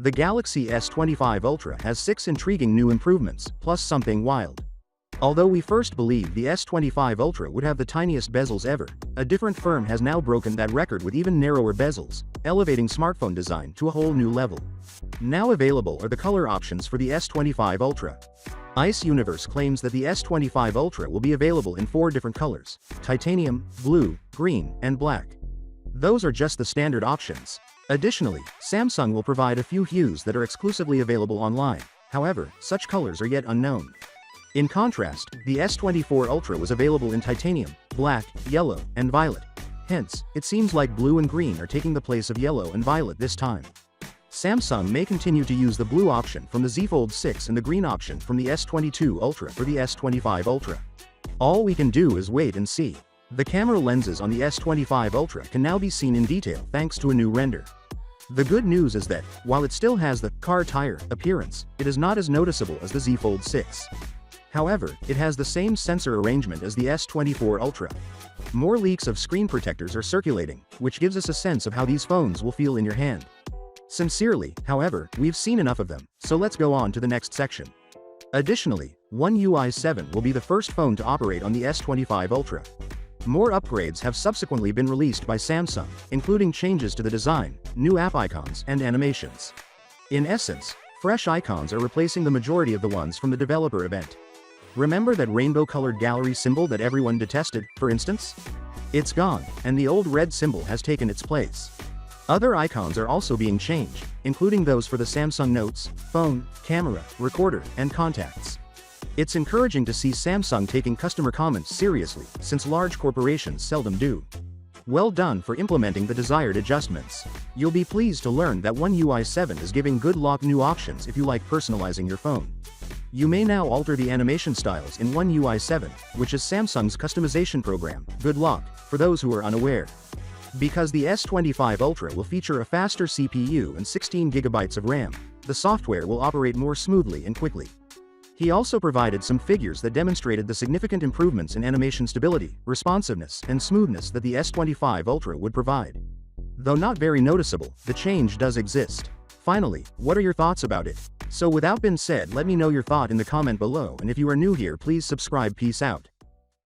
The Galaxy S25 Ultra has 6 intriguing new improvements, plus something wild. Although we first believed the S25 Ultra would have the tiniest bezels ever, a different firm has now broken that record with even narrower bezels, elevating smartphone design to a whole new level. Now available are the color options for the S25 Ultra. Ice Universe claims that the S25 Ultra will be available in 4 different colors: titanium, blue, green, and black. Those are just the standard options. Additionally, Samsung will provide a few hues that are exclusively available online. However, such colors are yet unknown. In contrast, the S24 Ultra was available in titanium, black, yellow, and violet. Hence, it seems like blue and green are taking the place of yellow and violet this time. Samsung may continue to use the blue option from the Z Fold 6 and the green option from the S22 Ultra for the S25 Ultra. All we can do is wait and see. The camera lenses on the S25 Ultra can now be seen in detail thanks to a new render. The good news is that, while it still has the car tire appearance, it is not as noticeable as the Z Fold 6. However, it has the same sensor arrangement as the S24 Ultra. More leaks of screen protectors are circulating, which gives us a sense of how these phones will feel in your hand. Sincerely, however, we've seen enough of them, so let's go on to the next section. Additionally, One UI 7 will be the first phone to operate on the S25 Ultra. More upgrades have subsequently been released by Samsung, including changes to the design, new app icons, and animations. In essence, fresh icons are replacing the majority of the ones from the developer event. Remember that rainbow-colored gallery symbol that everyone detested, for instance? It's gone, and the old red symbol has taken its place. Other icons are also being changed, including those for the Samsung Notes, phone, camera, recorder, and contacts. It's encouraging to see Samsung taking customer comments seriously, since large corporations seldom do. Well done for implementing the desired adjustments. You'll be pleased to learn that One UI 7 is giving good luck new options if you like personalizing your phone. You may now alter the animation styles in One UI 7, which is Samsung's customization program. Good luck, for those who are unaware. Because the S25 Ultra will feature a faster CPU and 16 GB of RAM, the software will operate more smoothly and quickly. He also provided some figures that demonstrated the significant improvements in animation stability, responsiveness, and smoothness that the S25 Ultra would provide. Though not very noticeable, the change does exist. Finally, what are your thoughts about it? So without being said, let me know your thought in the comment below, and if you are new here, please subscribe. Peace out.